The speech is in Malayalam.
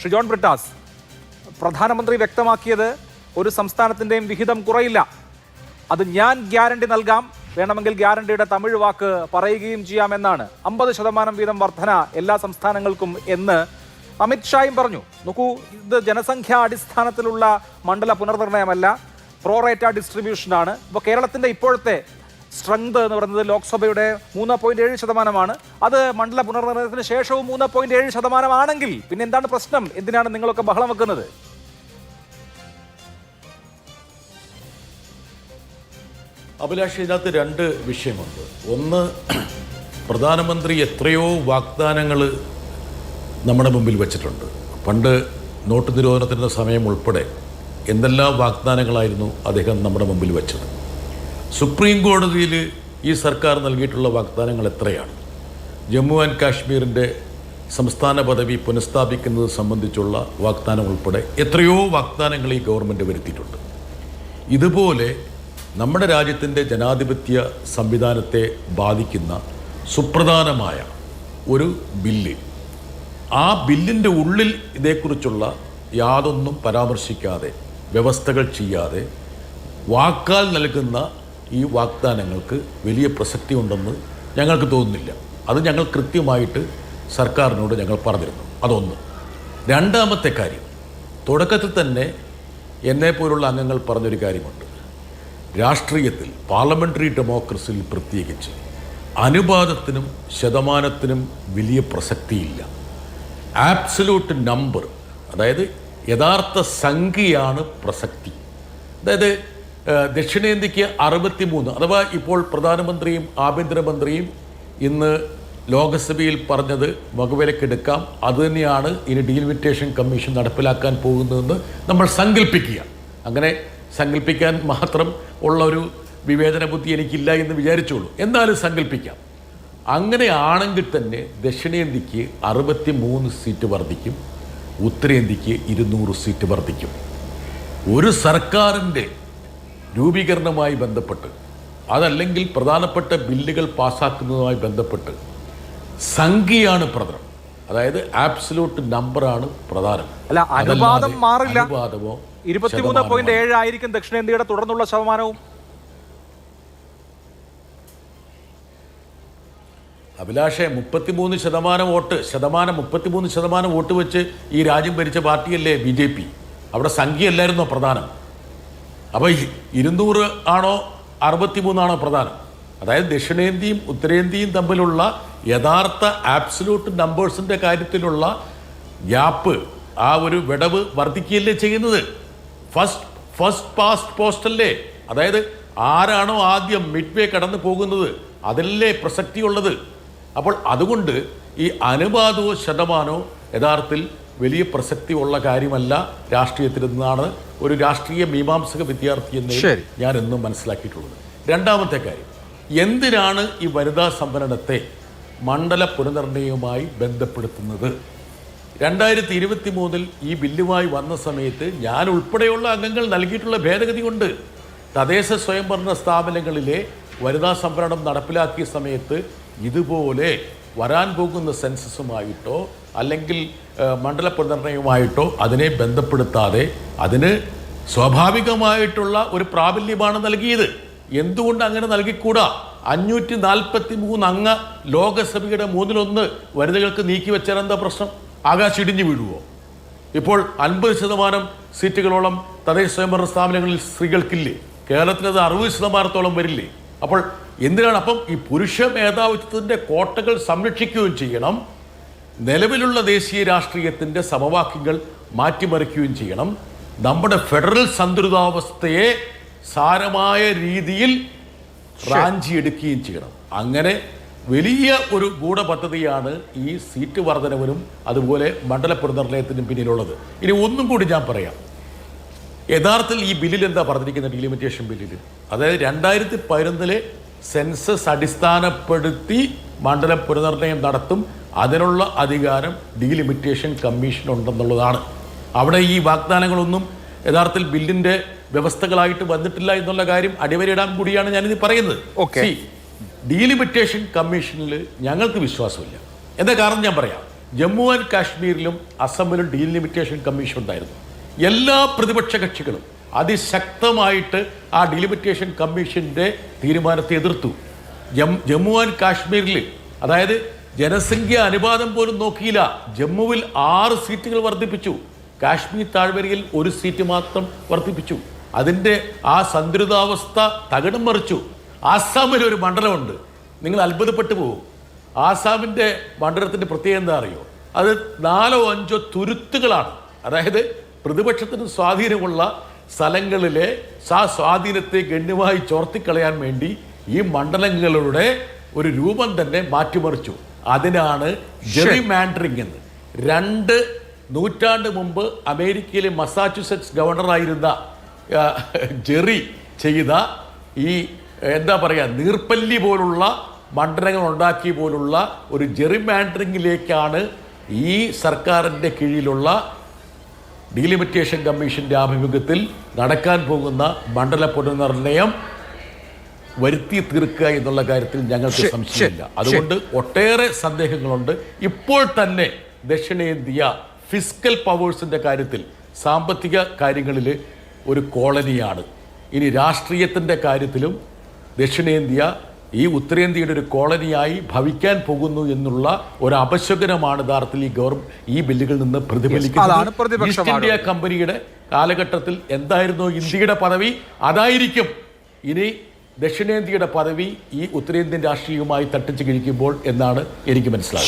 ഷിജോൺ ബ്രിട്ടാസ്, പ്രധാനമന്ത്രി വ്യക്തമാക്കിയത് ഒരു സംസ്ഥാനത്തിൻ്റെയും വിഹിതം കുറയില്ല, അത് ഞാൻ ഗ്യാരണ്ടി നൽകാം, വേണമെങ്കിൽ ഗ്യാരണ്ടിയുടെ തമിഴ് വാക്ക് പറയുകയും ചെയ്യാമെന്നാണ്. 50% വീതം വർധന എല്ലാ സംസ്ഥാനങ്ങൾക്കും എന്ന് അമിത്ഷായും പറഞ്ഞു. നോക്കൂ, ഇത് ജനസംഖ്യാ അടിസ്ഥാനത്തിലുള്ള മണ്ഡല പുനർനിർണയമല്ല, പ്രോറേറ്റ ഡിസ്ട്രിബ്യൂഷനാണ്. ഇപ്പോൾ കേരളത്തിൻ്റെ ഇപ്പോഴത്തെ സ്ട്രെങ്ത് എന്ന് പറയുന്നത് ലോക്സഭയുടെ 3.7%. അത് മണ്ഡല പുനർനിർണയത്തിന് ശേഷവും 3.7% ആണെങ്കിൽ പിന്നെ എന്താണ് പ്രശ്നം? എന്തിനാണ് നിങ്ങളൊക്കെ ബഹളം വെക്കുന്നത്? അഭിലാഷ്, ഇതിനകത്ത് രണ്ട് വിഷയമുണ്ട്. ഒന്ന്, പ്രധാനമന്ത്രി എത്രയോ വാഗ്ദാനങ്ങൾ നമ്മുടെ മുമ്പിൽ വെച്ചിട്ടുണ്ട്. പണ്ട് നോട്ട് നിരോധനത്തിൻ്റെ സമയം ഉൾപ്പെടെ എന്തെല്ലാം വാഗ്ദാനങ്ങളായിരുന്നു അദ്ദേഹം നമ്മുടെ മുമ്പിൽ വെച്ചത്. സുപ്രീം കോടതിയിൽ ഈ സർക്കാർ നൽകിയിട്ടുള്ള വാഗ്ദാനങ്ങൾ എത്രയാണ്? ജമ്മു ആൻഡ് കാശ്മീരിൻ്റെ സംസ്ഥാന പദവി പുനഃസ്ഥാപിക്കുന്നത് സംബന്ധിച്ചുള്ള വാഗ്ദാനം ഉൾപ്പെടെ എത്രയോ വാഗ്ദാനങ്ങൾ ഈ ഗവൺമെൻറ് വരുത്തിയിട്ടുണ്ട്. ഇതുപോലെ നമ്മുടെ രാജ്യത്തിൻ്റെ ജനാധിപത്യ സംവിധാനത്തെ ബാധിക്കുന്ന സുപ്രധാനമായ ഒരു ബില്ല്, ആ ബില്ലിൻ്റെ ഉള്ളിൽ ഇതേക്കുറിച്ചുള്ള യാതൊന്നും പരാമർശിക്കാതെ, വ്യവസ്ഥകൾ ചെയ്യാതെ വാക്കാൽ നൽകുന്ന ഈ വാഗ്ദാനങ്ങൾക്ക് വലിയ പ്രസക്തി ഉണ്ടെന്ന് ഞങ്ങൾക്ക് തോന്നുന്നില്ല. അത് ഞങ്ങൾ കൃത്യമായിട്ട് സർക്കാരിനോട് ഞങ്ങൾ പറഞ്ഞിരുന്നു. അതൊന്ന്. രണ്ടാമത്തെ കാര്യം, തുടക്കത്തിൽ തന്നെ എന്നെപ്പോലുള്ള അംഗങ്ങൾ പറഞ്ഞൊരു കാര്യമുണ്ട്. രാഷ്ട്രീയത്തിൽ, പാർലമെൻ്ററി ഡെമോക്രസിയിൽ പ്രത്യേകിച്ച് അനുപാതത്തിനും ശതമാനത്തിനും വലിയ പ്രസക്തിയില്ല. ആബ്സലൂട്ട് നമ്പർ, അതായത് യഥാർത്ഥ സംഖ്യയാണ് പ്രസക്തി. അതായത് ദക്ഷിണേന്ത്യക്ക് 63, അഥവാ ഇപ്പോൾ പ്രധാനമന്ത്രിയും ആഭ്യന്തരമന്ത്രിയും ഇന്ന് ലോകസഭയിൽ പറഞ്ഞത് വകവിലക്കെടുക്കാം, അതുതന്നെയാണ് ഇനി ഡീലിമിറ്റേഷൻ കമ്മീഷൻ നടപ്പിലാക്കാൻ പോകുന്നതെന്ന് നമ്മൾ സങ്കല്പിക്കുക. അങ്ങനെ സങ്കല്പിക്കാൻ മാത്രം ഉള്ള ഒരു വിവേചന ബുദ്ധി എനിക്കില്ല എന്ന് വിചാരിച്ചോളൂ. എന്നാലും സങ്കല്പിക്കാം. അങ്ങനെയാണെങ്കിൽ തന്നെ ദക്ഷിണേന്ത്യക്ക് 63 സീറ്റ് വർദ്ധിക്കും, ഉത്തരേന്ത്യക്ക് 200 സീറ്റ് വർദ്ധിക്കും. ഒരു സർക്കാരിൻ്റെ രൂപീകരണവുമായി ബന്ധപ്പെട്ട്, അതല്ലെങ്കിൽ പ്രധാനപ്പെട്ട ബില്ലുകൾ പാസ്സാക്കുന്നതുമായി ബന്ധപ്പെട്ട് സംഖ്യയാണ് പ്രധാനം. അതായത് ആബ്സലൂട്ട് നമ്പറാണ് പ്രധാനം. അല്ല, അനുപാതം മാറില്ല. അനുപാതമോ 23.7 ആയിരിക്കും ദക്ഷിണേന്ത്യയുടെ തുടർന്നുള്ള ശതമാനവും. അഭിലാഷേ, 33% വോട്ട്, 33% വോട്ട് വെച്ച് ഈ രാജ്യം ഭരിച്ച പാർട്ടിയല്ലേ BJP. അവിടെ സംഖ്യയല്ലായിരുന്നോ പ്രധാനം? അപ്പോൾ 200 ആണോ 63 ആണോ പ്രധാനം? അതായത് ദക്ഷിണേന്ത്യയും ഉത്തരേന്ത്യയും തമ്മിലുള്ള യഥാർത്ഥ ആബ്സലൂട്ട് നമ്പേഴ്സിൻ്റെ കാര്യത്തിലുള്ള ഗ്യാപ്പ്, ആ ഒരു വിടവ് വർദ്ധിക്കുകയല്ലേ ചെയ്യുന്നത്? ഫസ്റ്റ് പാസ്റ്റ് പോസ്റ്റല്ലേ? അതായത് ആരാണോ ആദ്യം മിഡ്വേ കടന്നു പോകുന്നത് അതിലല്ലേ പ്രസക്തിയുള്ളത്. അപ്പോൾ അതുകൊണ്ട് ഈ അനുപാതമോ ശതമാനമോ യഥാർത്ഥത്തിൽ വലിയ പ്രസക്തി ഉള്ള കാര്യമല്ല രാഷ്ട്രീയത്തിൽ നിന്നാണ് ഒരു രാഷ്ട്രീയ മീമാംസക വിദ്യാർത്ഥി എന്ന് ഞാൻ എന്നും മനസ്സിലാക്കിയിട്ടുള്ളത്. രണ്ടാമത്തെ കാര്യം, എന്തിനാണ് ഈ വനിതാ സംവരണത്തെ മണ്ഡല പുനർനിർണയവുമായി ബന്ധപ്പെടുത്തുന്നത്? 2023 ഈ ബില്ലുമായി വന്ന സമയത്ത് ഞാൻ ഉൾപ്പെടെയുള്ള അംഗങ്ങൾ നൽകിയിട്ടുള്ള ഭേദഗതി കൊണ്ട് തദ്ദേശ സ്വയംഭരണ സ്ഥാപനങ്ങളിലെ വനിതാ സംവരണം നടപ്പിലാക്കിയ സമയത്ത് ഇതുപോലെ വരാൻ പോകുന്ന സെൻസസുമായിട്ടോ അല്ലെങ്കിൽ മണ്ഡല പുനർനിർണയവുമായിട്ടോ അതിനെ ബന്ധപ്പെടുത്താതെ അതിന് സ്വാഭാവികമായിട്ടുള്ള ഒരു പ്രാബല്യമാണ് നൽകിയത്. എന്തുകൊണ്ട് അങ്ങനെ നൽകിക്കൂടാ? 543 അംഗ ലോകസഭയുടെ 1/3 വനിതകൾക്ക് നീക്കി വെച്ചാൽ എന്താ പ്രശ്നം? ആകാശം ഇടിഞ്ഞു വീഴുവോ? ഇപ്പോൾ 50% സീറ്റുകളോളം തദ്ദേശ സ്വയംഭരണ സ്ഥാപനങ്ങളിൽ സ്ത്രീകൾക്കില്ലേ? കേരളത്തിലത് 60%-ഓളം വരില്ലേ? അപ്പോൾ എന്തിനാണ് അപ്പം ഈ പുരുഷ മേധാവിത്വത്തിൻ്റെ കോട്ടകൾ സംരക്ഷിക്കുകയും ചെയ്യണം, നിലവിലുള്ള ദേശീയ രാഷ്ട്രീയത്തിൻ്റെ സമവാക്യങ്ങൾ മാറ്റിമറിക്കുകയും ചെയ്യണം, നമ്മുടെ ഫെഡറൽ സന്തുലിതാവസ്ഥയെ സാരമായ രീതിയിൽ റാഞ്ചിയെടുക്കുകയും ചെയ്യണം. അങ്ങനെ വലിയ ഒരു ഗൂഢപദ്ധതിയാണ് ഈ സീറ്റ് വർധനവിനും അതുപോലെ മണ്ഡല പുനർനിർണയത്തിനും പിന്നിലുള്ളത്. ഇനി ഒന്നും കൂടി ഞാൻ പറയാം. യഥാർത്ഥത്തിൽ ഈ ബില്ലിൽ എന്താ പറഞ്ഞിരിക്കുന്നത്? ഡീലിമിറ്റേഷൻ ബില്ലിൽ, അതായത് 2011 സെൻസസ് അടിസ്ഥാനപ്പെടുത്തി മണ്ഡല പുനർനിർണയം നടത്തും, അതിനുള്ള അധികാരം ഡീലിമിറ്റേഷൻ കമ്മീഷൻ ഉണ്ടെന്നുള്ളതാണ്. അവിടെ ഈ വാഗ്ദാനങ്ങളൊന്നും യഥാർത്ഥത്തിൽ ബില്ലിൻ്റെ വ്യവസ്ഥകളായിട്ട് വന്നിട്ടില്ല എന്നുള്ള കാര്യം അടിവരയിടാൻ കൂടിയാണ് ഞാനിത് പറയുന്നത്. ഡീലിമിറ്റേഷൻ കമ്മീഷനിൽ ഞങ്ങൾക്ക് വിശ്വാസമില്ല. എന്താ കാരണം ഞാൻ പറയാം. ജമ്മു ആൻഡ് കാശ്മീരിലും അസമിലും ഡീലിമിറ്റേഷൻ കമ്മീഷൻ ഉണ്ടായിരുന്നു. എല്ലാ പ്രതിപക്ഷ കക്ഷികളും അതിശക്തമായിട്ട് ആ ഡീലിമിറ്റേഷൻ കമ്മീഷന്റെ തീരുമാനത്തെ എതിർത്തു. ജമ്മു ആൻഡ് കാശ്മീരിൽ, അതായത് ജനസംഖ്യ അനുപാതം പോലും നോക്കിയില്ല, ജമ്മുവിൽ 6 സീറ്റുകൾ വർദ്ധിപ്പിച്ചു, കാശ്മീർ താഴ്വരയിൽ 1 സീറ്റ് മാത്രം വർദ്ധിപ്പിച്ചു. അതിൻ്റെ ആ സന്തുലിതാവസ്ഥ തകിടം മറിച്ചു. ആസാമിൽ ഒരു മണ്ഡലമുണ്ട്, നിങ്ങൾ അത്ഭുതപ്പെട്ടു പോകും. ആസാമിൻ്റെ മണ്ഡലത്തിൻ്റെ പ്രത്യേകത എന്താ അറിയോ? അത് 4 or 5 തുരുത്തുകളാണ്. അതായത് പ്രതിപക്ഷത്തിന് സ്വാധീനമുള്ള സ്ഥലങ്ങളിലെ സ്വാധീനത്തെ ഗണ്യമായി ചോർത്തിക്കളയാൻ വേണ്ടി ഈ മണ്ഡലങ്ങളുടെ ഒരു രൂപം തന്നെ മാറ്റിമറിച്ചു. അതിനാണ് ജെറി മാൻഡറിംഗ് എന്ന്. 2 നൂറ്റാണ്ട് മുമ്പ് അമേരിക്കയിലെ മസാച്യുസെറ്റ്സ് ഗവർണറായിരുന്ന ജെറി ചെയ്ത ഈ എന്താ പറയുക, നീർപ്പല്ലി പോലുള്ള മണ്ഡലങ്ങൾ ഉണ്ടാക്കി പോലുള്ള ഒരു ജെറി മാൻഡറിങ്ങിലേക്കാണ് ഈ സർക്കാരിൻ്റെ കീഴിലുള്ള ഡീലിമിറ്റേഷൻ കമ്മീഷന്റെ ആഭിമുഖ്യത്തിൽ നടക്കാൻ പോകുന്ന മണ്ഡല പുനർനിർണയം വരുത്തി തീർക്കുക എന്നുള്ള കാര്യത്തിൽ ഞങ്ങൾക്ക് സംശയമില്ല. അതുകൊണ്ട് ഒട്ടേറെ സന്ദേഹങ്ങളുണ്ട്. ഇപ്പോൾ തന്നെ ദക്ഷിണേന്ത്യ ഫിസ്ക്കൽ പവേഴ്സിൻ്റെ കാര്യത്തിൽ, സാമ്പത്തിക കാര്യങ്ങളിൽ ഒരു കോളനിയാണ്. ഇനി രാഷ്ട്രീയത്തിൻ്റെ കാര്യത്തിലും ദക്ഷിണേന്ത്യ ഈ ഉത്തരേന്ത്യയുടെ ഒരു കോളനിയായി ഭവിക്കാൻ പോകുന്നു എന്നുള്ള ഒരു അപശകുനമാണ് യഥാർത്ഥത്തിൽ ഈ ബില്ലുകളിൽ നിന്ന് പ്രതിഫലിക്കുന്നത്. ഈസ്റ്റ് ഇന്ത്യ കമ്പനിയുടെ കാലഘട്ടത്തിൽ എന്തായിരുന്നു ഇന്ത്യയുടെ പദവി, അതായിരിക്കും ഇനി ദക്ഷിണേന്ത്യയുടെ പദവി ഈ ഉത്തരേന്ത്യൻ രാഷ്ട്രീയവുമായി തട്ടിച്ചു കഴിക്കുമ്പോൾ എന്നാണ് എനിക്ക് മനസ്സിലായത്.